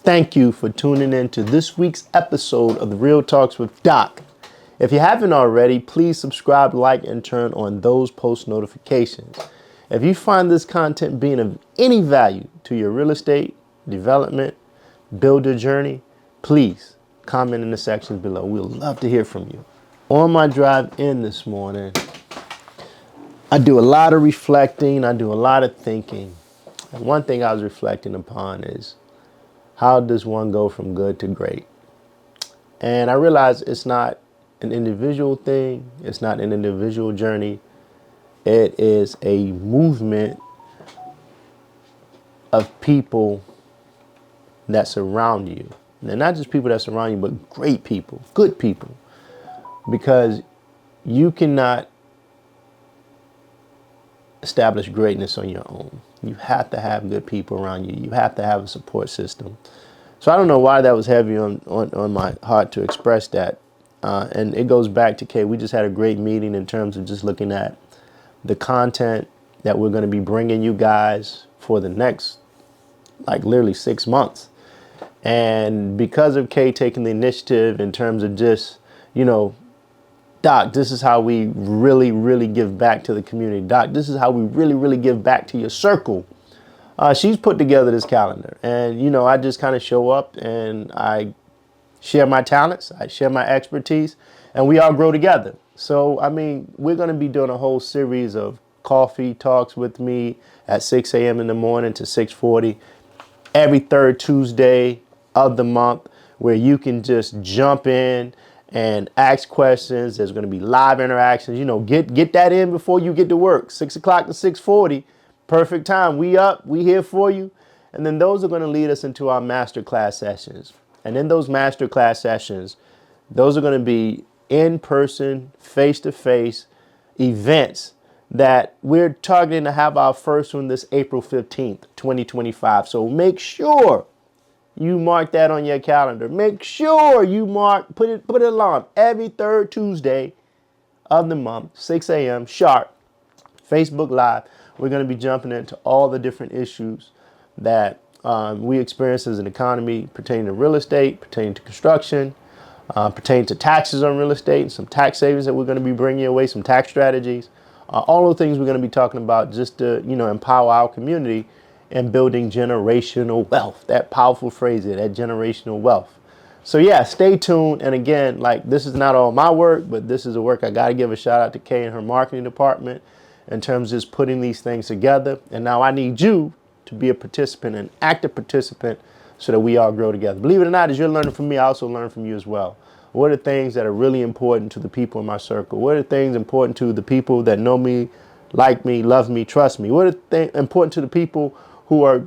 Thank you for tuning in to this week's episode of the Real Talks with Doc. If you haven't already, please subscribe, like, and turn on those post notifications. If you find this content being of any value to your real estate, development, builder journey, please comment in the sections below. We'd love to hear from you. On my drive in this morning, I do a lot of reflecting. I do a lot of thinking. And one thing I was reflecting upon is, how does one go from good to great? And I realize it's not an individual thing. It's not an individual journey. It is a movement of people that surround you. And not just people that surround you, but great people, good people. Because you cannot establish greatness on your own. You have to have good people around you. You have to have a support system. So I don't know why that was heavy on my heart to express that. And it goes back to Kay. We just had a great meeting in terms of just looking at the content that we're going to be bringing you guys for the next, like, literally 6 months. And because of Kay taking the initiative in terms of just, Doc, this is how we really, really give back to the community. Doc, this is how we really, really give back to your circle. She's put together this calendar. And, I just kind of show up and I share my talents. I share my expertise and we all grow together. So, we're going to be doing a whole series of coffee talks with me at 6 a.m. in the morning to 6:40 every third Tuesday of the month, where you can just jump in and ask questions. There's going to be live interactions. Get that in before you get to work. 6 o'clock to 6:40, perfect time. We up, we here for you. And then those are going to lead us into our masterclass sessions. And in those masterclass sessions, those are going to be in-person, face-to-face events that we're targeting to have our first one this April 15th, 2025. So make sure you mark that on your calendar. Make sure you put an alarm every third Tuesday of the month, 6 a.m. sharp, Facebook Live. We're going to be jumping into all the different issues that we experience as an economy pertaining to real estate, pertaining to construction, pertaining to taxes on real estate, and some tax savings that we're going to be bringing your way, some tax strategies, all the things we're going to be talking about just to, empower our community and building generational wealth. That powerful phrase there, that generational wealth. So yeah, stay tuned. And again, this is not all my work, but this is a work I got to give a shout out to Kay and her marketing department in terms of just putting these things together. And now I need you to be a participant, an active participant, so that we all grow together. Believe it or not, as you're learning from me, I also learn from you as well. What are things that are really important to the people in my circle? What are things important to the people that know me, like me, love me, trust me? What are important to the people who are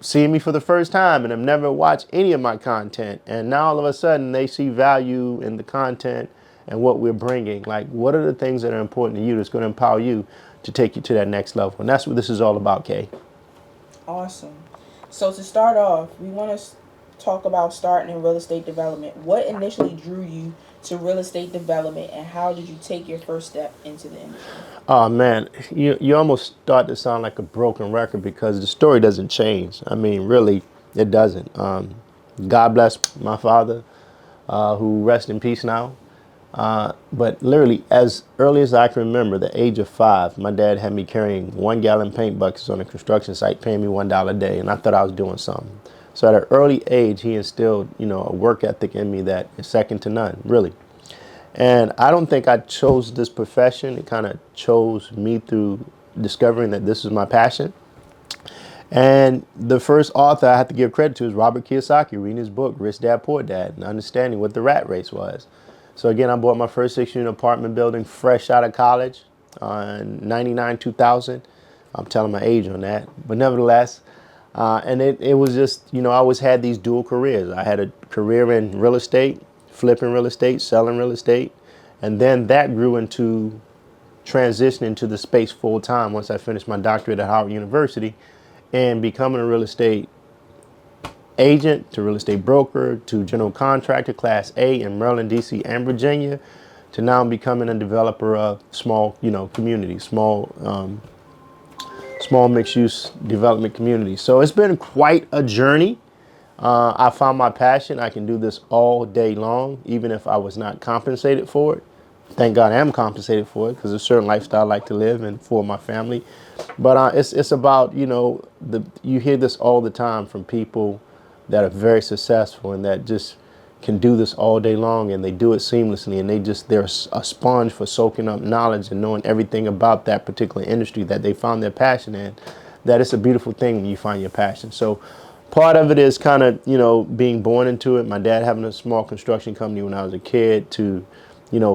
seeing me for the first time and have never watched any of my content? And now all of a sudden they see value in the content and what we're bringing. What are the things that are important to you that's going to empower you to take you to that next level? And that's what this is all about, Kay. Awesome. So to start off, we want to talk about starting in real estate development. What initially drew you to real estate development, and how did you take your first step into the industry? Oh man, you almost start to sound like a broken record because the story doesn't change. Really, it doesn't. God bless my father, who rests in peace now. But literally, as early as I can remember, the age of 5, my dad had me carrying 1-gallon paint buckets on a construction site, paying me $1 a day, and I thought I was doing something. So at an early age, he instilled, a work ethic in me that is second to none, really. And I don't think I chose this profession. It kind of chose me through discovering that this is my passion. And the first author I have to give credit to is Robert Kiyosaki, reading his book, Rich Dad, Poor Dad, and understanding what the rat race was. So again, I bought my first 6-unit apartment building fresh out of college in 99, 2000. I'm telling my age on that. But nevertheless, and it was just, I always had these dual careers. I had a career in real estate, flipping real estate, selling real estate. And then that grew into transitioning to the space full time once I finished my doctorate at Howard University and becoming a real estate agent to real estate broker to general contractor class A in Maryland, DC, and Virginia, to now becoming a developer of small, communities, small mixed use development communities. So it's been quite a journey. I found my passion. I can do this all day long, even if I was not compensated for it. Thank God I am compensated for it because it's a certain lifestyle I like to live and for my family. But it's about, you hear this all the time from people that are very successful and that just can do this all day long, and they do it seamlessly, and they're a sponge for soaking up knowledge and knowing everything about that particular industry that they found their passion in. That it's a beautiful thing when you find your passion. So part of it is kind of, being born into it. My dad having a small construction company when I was a kid, to,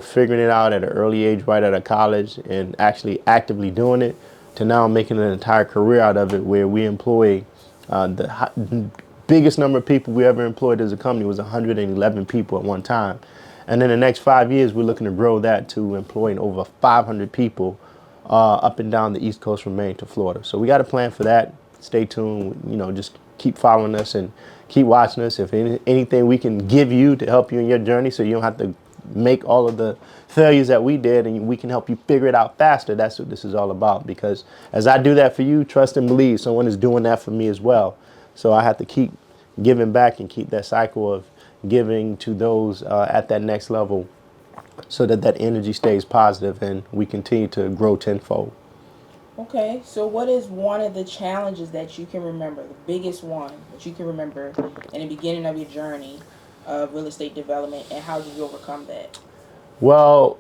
figuring it out at an early age right out of college and actually actively doing it, to now making an entire career out of it, where we employ the biggest number of people we ever employed as a company was 111 people at one time. And in the next 5 years, we're looking to grow that to employing over 500 people up and down the East Coast from Maine to Florida. So we got a plan for that. Stay tuned, just keep following us and keep watching us. If anything we can give you to help you in your journey so you don't have to make all of the failures that we did, and we can help you figure it out faster, that's what this is all about. Because as I do that for you, trust and believe someone is doing that for me as well. So I have to keep giving back and keep that cycle of giving to those at that next level, so that that energy stays positive and we continue to grow tenfold. Okay, so what is one of the challenges that you can remember, the biggest one that you can remember in the beginning of your journey of real estate development, and how did you overcome that? Well,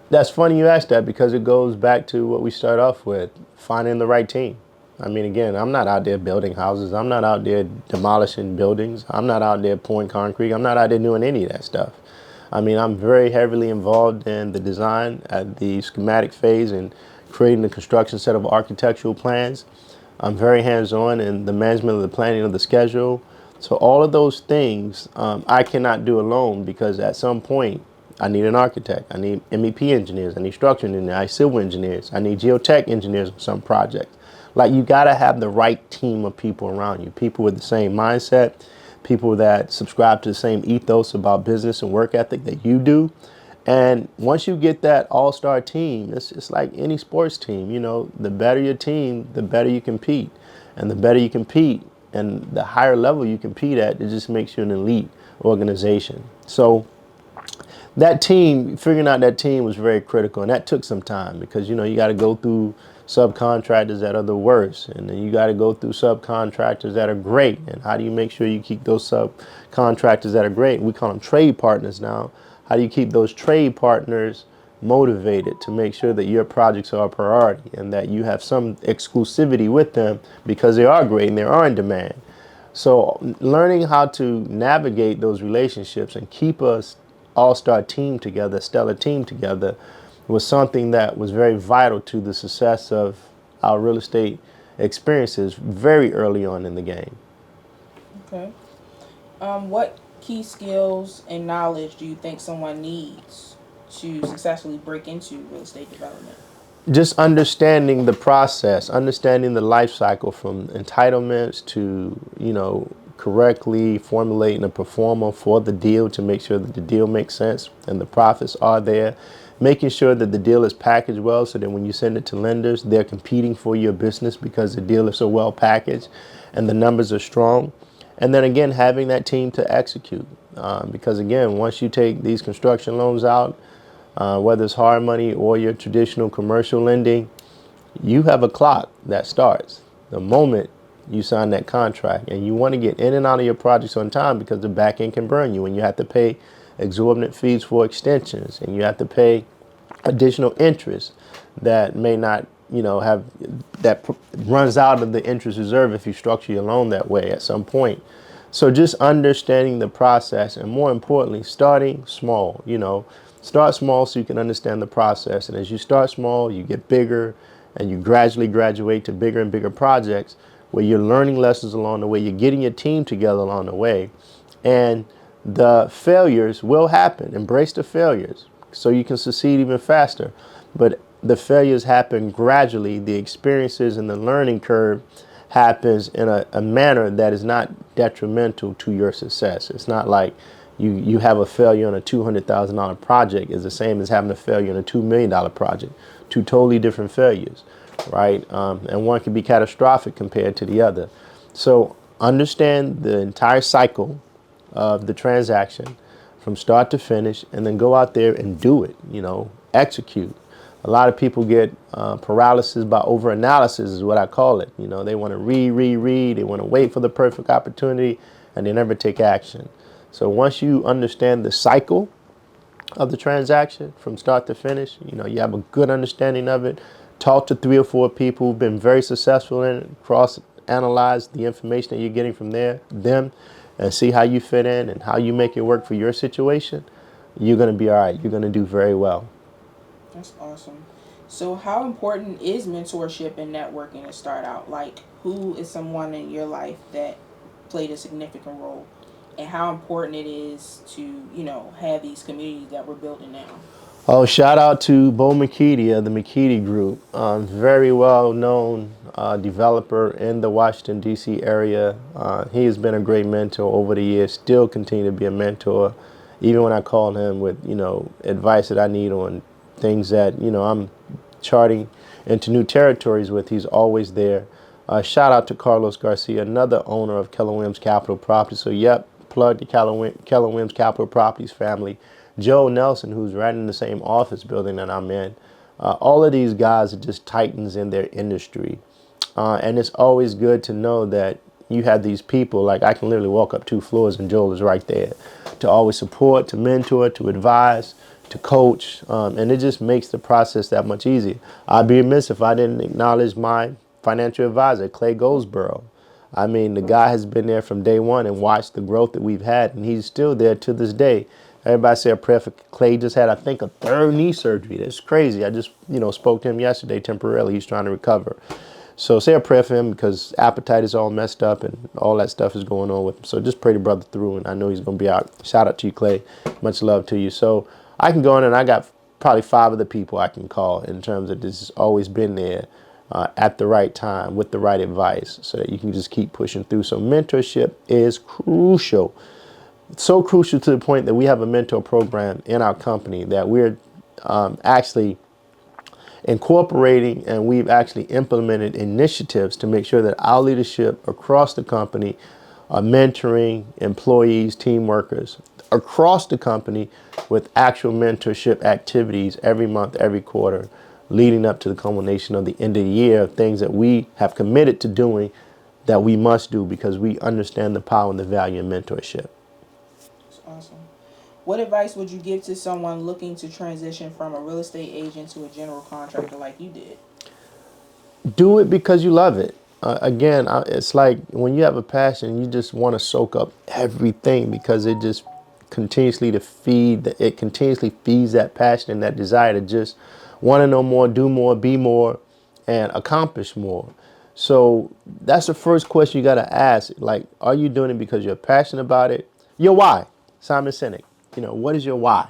that's funny you asked that, because it goes back to what we start off with, finding the right team. I mean, again, I'm not out there building houses. I'm not out there demolishing buildings. I'm not out there pouring concrete. I'm not out there doing any of that stuff. I mean, I'm very heavily involved in the design at the schematic phase and creating the construction set of architectural plans. I'm very hands-on in the management of the planning of the schedule. So all of those things I cannot do alone, because at some point I need an architect, I need MEP engineers, I need structural engineers, I need civil engineers, I need geotech engineers on some projects. Like, you got to have the right team of people around you, people with the same mindset, people that subscribe to the same ethos about business and work ethic that you do. And once you get that all-star team, it's like any sports team. The better your team, the better you compete. And the better you compete and the higher level you compete at, it just makes you an elite organization. So that team, figuring out that team was very critical. And that took some time, because, you got to go through subcontractors that are the worst, and then you got to go through subcontractors that are great. And how do you make sure you keep those subcontractors that are great? We call them trade partners now. How do you keep those trade partners motivated to make sure that your projects are a priority and that you have some exclusivity with them because they are great and they are in demand? So learning how to navigate those relationships and keep us all-star team together, stellar team together, was something that was very vital to the success of our real estate experiences very early on in the game. Okay. What key skills and knowledge do you think someone needs to successfully break into real estate development? Just understanding the process, understanding the life cycle from entitlements to, correctly formulating a performer for the deal to make sure that the deal makes sense and the profits are there. Making sure that the deal is packaged well, so that when you send it to lenders, they're competing for your business because the deal is so well packaged and the numbers are strong. And then again, having that team to execute. Because again, once you take these construction loans out, whether it's hard money or your traditional commercial lending, you have a clock that starts the moment you sign that contract. And you want to get in and out of your projects on time, because the back end can burn you and you have to pay exorbitant fees for extensions, and you have to pay additional interest that may not, have that runs out of the interest reserve if you structure your loan that way at some point. So just understanding the process, and more importantly, starting small. Start small so you can understand the process. And as you start small, you get bigger, and you gradually graduate to bigger and bigger projects where you're learning lessons along the way. You're getting your team together along the way. And the failures will happen. Embrace the failures so you can succeed even faster. But the failures happen gradually. The experiences and the learning curve happens in a manner that is not detrimental to your success. It's not like you have a failure on a $200,000 project is the same as having a failure on a $2 million project. Two totally different failures, right? And one can be catastrophic compared to the other. So understand the entire cycle of the transaction from start to finish, and then go out there and do it, execute. A lot of people get paralysis by overanalysis is what I call it. They want to read, they want to wait for the perfect opportunity, and they never take action. So once you understand the cycle of the transaction from start to finish, you have a good understanding of it. Talk to 3 or 4 people who've been very successful in it, cross analyze the information that you're getting from them, and see how you fit in and how you make it work for your situation. You're going to be all right. You're going to do very well. That's awesome. So, how important is mentorship and networking to start out? Like, who is someone in your life that played a significant role? And how important it is to, have these communities that we're building now? Oh, shout out to Bo McKeedy of the McKeedy Group. Very well known developer in the Washington, D.C. area. He has been a great mentor over the years, still continue to be a mentor. Even when I call him with, advice that I need on things that, I'm charting into new territories with, he's always there. Shout out to Carlos Garcia, another owner of Keller Williams Capital Properties. So, yep, plug the Keller Williams Capital Properties family. Joe Nelson, who's right in the same office building that I'm in. All of these guys are just titans in their industry. And it's always good to know that you have these people, like I can literally walk up 2 floors and Joel is right there to always support, to mentor, to advise, to coach. And it just makes the process that much easier. I'd be remiss if I didn't acknowledge my financial advisor, Clay Goldsboro. I mean, the guy has been there from day one and watched the growth that we've had, and he's still there to this day. Everybody say a prayer for Clay. Just had, I think, a 3rd knee surgery. That's crazy. I just, spoke to him yesterday temporarily. He's trying to recover. So say a prayer for him because appetite is all messed up and all that stuff is going on with him. So just pray the brother through, and I know he's going to be out. Shout out to you, Clay. Much love to you. So I can go on, and I got probably 5 other people I can call in terms of this has always been there at the right time with the right advice so that you can just keep pushing through. So mentorship is crucial. So crucial to the point that we have a mentor program in our company that we're actually incorporating, and we've actually implemented initiatives to make sure that our leadership across the company are mentoring employees, team workers across the company with actual mentorship activities every month, every quarter, leading up to the culmination of the end of the year of things that we have committed to doing that we must do because we understand the power and the value of mentorship. Awesome. What advice would you give to someone looking to transition from a real estate agent to a general contractor like you did? Do it because you love it. Again, it's like when you have a passion, you just want to soak up everything because it just continuously feeds that passion and that desire to just want to know more, do more, be more, and accomplish more. So that's the first question you got to ask. Like, are you doing it because you're passionate about it? Your why. Simon Sinek. What is your why?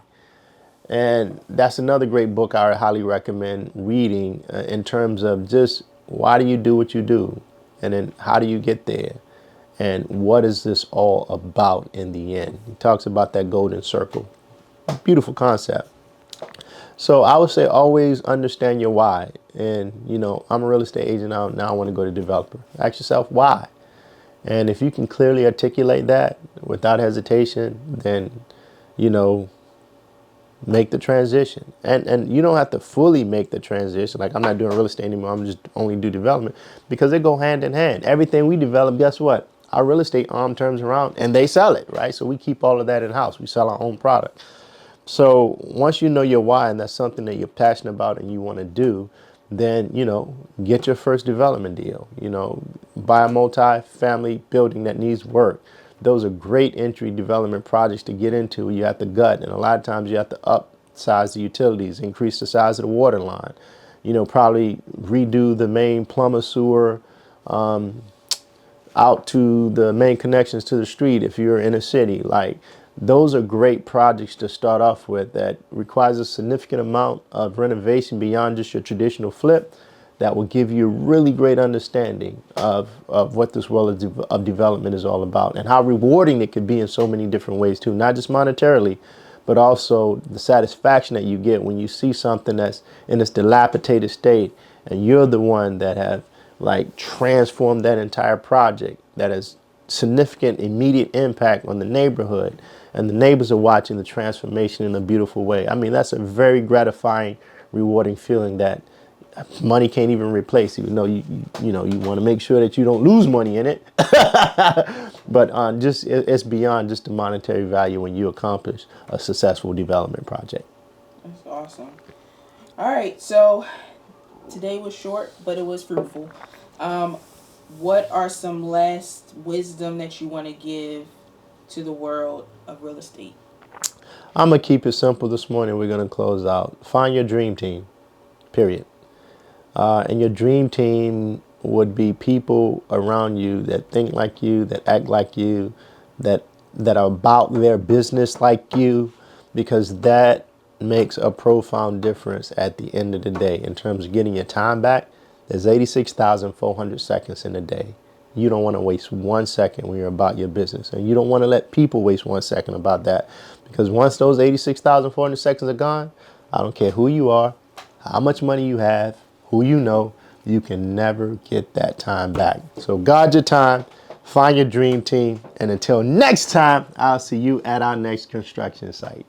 And that's another great book I highly recommend reading in terms of just why do you do what you do? And then how do you get there? And what is this all about in the end? He talks about that golden circle. Beautiful concept. So I would say always understand your why. And, I'm a real estate agent now. Now I want to go to developer. Ask yourself why. And if you can clearly articulate that without hesitation, then, make the transition. And you don't have to fully make the transition. Like, I'm not doing real estate anymore. I'm just only do development because they go hand in hand. Everything we develop, guess what? Our real estate arm turns around and they sell it, right? So we keep all of that in house. We sell our own product. So once you know your why and that's something that you're passionate about and you want to do, then, get your first development deal, buy a multi-family building that needs work. Those are great entry development projects to get into. You have to gut, and a lot of times you have to upsize the utilities, increase the size of the water line, probably redo the main plumber sewer out to the main connections to the street if you're in a city. Like, those are great projects to start off with that requires a significant amount of renovation beyond just your traditional flip that will give you a really great understanding of what this world of development is all about and how rewarding it could be in so many different ways too, not just monetarily, but also the satisfaction that you get when you see something that's in this dilapidated state and you're the one that have like transformed that entire project that has significant immediate impact on the neighborhood, and the neighbors are watching the transformation in a beautiful way. I mean, that's a very gratifying, rewarding feeling that money can't even replace, even though you want to make sure that you don't lose money in it. But it's beyond just the monetary value when you accomplish a successful development project. That's awesome. All right, so today was short, but it was fruitful. What are some last wisdom that you want to give to the world of real estate? I'm going to keep it simple this morning. We're going to close out. Find your dream team, period. And your dream team would be people around you that think like you, that act like you, that are about their business like you, because that makes a profound difference at the end of the day in terms of getting your time back. There's 86,400 seconds in a day. You don't want to waste 1 second when you're about your business. And you don't want to let people waste 1 second about that. Because once those 86,400 seconds are gone, I don't care who you are, how much money you have, who you know, you can never get that time back. So guard your time, find your dream team, and until next time, I'll see you at our next construction site.